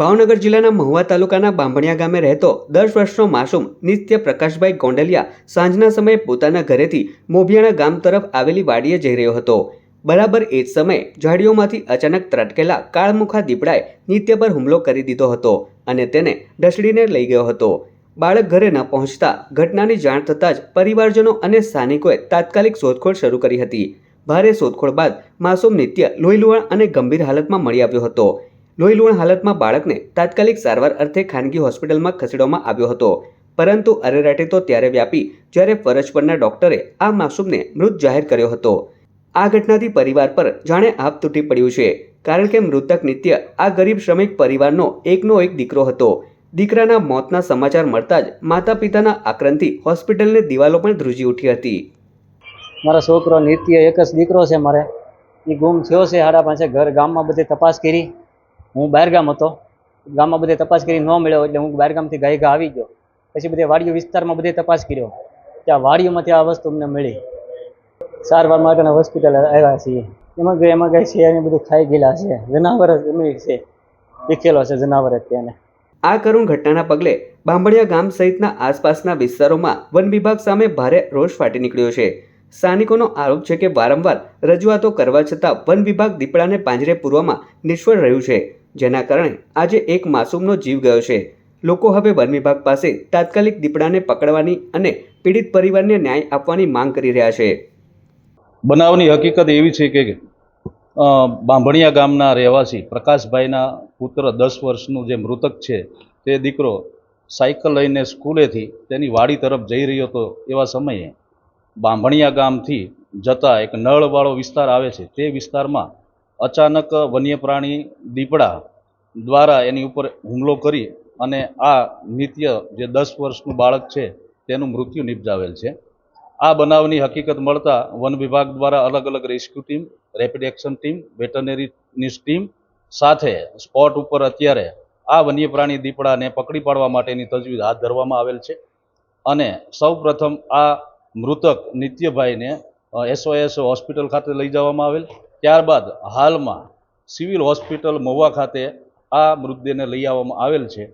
ભાવનગર જિલ્લાના મહુવા તાલુકાના બાંભણિયા ગામે રહેતો 10 વર્ષનો માસૂમ નિત્ય પ્રકાશભાઈ ગોંડલિયા સાંજના સમયે પોતાના ઘરેથી મોભિયાણા ગામ તરફ આવેલી વાડીએ જઈ રહ્યો હતો। બરાબર એ જ સમયે ઝાડીઓમાંથી અચાનક ત્રાટકેલા કાળમુખા દીપડાએ નિત્ય પર હુમલો કરી દીધો હતો અને તેને ઢસડીને લઈ ગયો હતો। બાળક ઘરે ન પહોંચતા ઘટનાની જાણ થતાં જ પરિવારજનો અને સ્થાનિકોએ તાત્કાલિક શોધખોળ શરૂ કરી હતી। ભારે શોધખોળ બાદ માસૂમ નિત્ય લોહીલુહાણ અને ગંભીર હાલતમાં મળી આવ્યો હતો। લોહીલુહાણ હાલતમાં બાળકને તાત્કાલિક સારવાર અર્થે ખાનગી હોસ્પિટલમાં ખસેડવામાં આવ્યો હતો, પરંતુ અરેરાટી તો ત્યારે વ્યાપી જ્યારે ફરજ પરના ડોક્ટરે આ માસૂમને મૃત જાહેર કર્યો હતો। આ ઘટનાથી પરિવાર પર જાણે આપ તૂટી પડ્યું છે, કારણ કે મૃતક નિત્ય આ ગરીબ શ્રમિક પરિવારનો એકનો એક દીકરો હતો। દીકરાના મોતના સમાચાર મળતા જ માતા પિતાના આક્રંદથી હોસ્પિટલની દિવાલો પણ ધ્રુજી ઉઠી હતી। મારો છોકરો નિત્ય એક જ દીકરો છે મારે, એ ગુમ થયો છે 5:30 ઘર ગામમાં બધે તપાસ કરી। હું બહારગામ હતો, ગામમાં બધે તપાસ કરી ન મળ્યો એટલે હું બહારગામથી ગાયગા આવી ગયો। પછી બધે વાડીઓ વિસ્તારમાં બધે તપાસ કર્યો, ત્યાં વાડીઓમાંથી આ વસ્તુ અમને મળી। સારવાર માટે હોસ્પિટલ આવ્યા છીએ, એમાં કઈ છે એને બધું ખાઈ ગયેલા છે, જનાવર છે દેખેલો છે જનાવર તેને। આ કરુણ ઘટનાના પગલે બાંભણિયા ગામ સહિતના આસપાસના વિસ્તારોમાં વન વિભાગ સામે ભારે રોષ ફાટી નીકળ્યો છે। સ્થાનિકોનો આરોપ છે કે વારંવાર રજૂઆતો કરવા છતાં વન વિભાગ દીપડાને પાંજરે પૂરવામાં નિષ્ફળ રહ્યું છે, જેના કારણે આજે એક માસૂમનો જીવ ગયો છે। લોકો હવે વન વિભાગ પાસે તાત્કાલિક દીપડાને પકડવાની અને પીડિત પરિવારને ન્યાય આપવાની માંગ કરી રહ્યા છે। બનાવની હકીકત એવી છે કે બાંભણિયા ગામના રહેવાસી પ્રકાશભાઈના પુત્ર 10 વર્ષનું જે મૃતક છે તે દીકરો સાયકલ લઈને સ્કૂલેથી તેની વાડી તરફ જઈ રહ્યો હતો। એવા સમયે બાંભણિયા ગામથી જતા એક નળવાળો વિસ્તાર આવે છે, તે વિસ્તારમાં અચાનક વન્ય પ્રાણી દીપડા દ્વારા એની ઉપર હુમલો કરી અને આ નિત્ય જે 10 વર્ષનું બાળક છે તેનું મૃત્યુ નિપજાવેલ છે। આ બનાવની હકીકત મળતા વન વિભાગ દ્વારા અલગ અલગ rescue team, rapid action team, વેટરનરીની ટીમ સાથે સ્પોટ ઉપર અત્યારે આ વન્ય પ્રાણી દીપડાને પકડી પાડવા માટેની તજવીજ હાથ ધરવામાં આવેલ છે અને સૌપ્રથમ આ મૃતક નિત્યભાઈને SOS હોસ્પિટલ ખાતે લઈ જવામાં આવેલ। ત્યારબાદ હાલમાં સિવિલ હોસ્પિટલ મહુવા ખાતે આ મૃતદેહને લઈ આવવામાં આવેલ છે।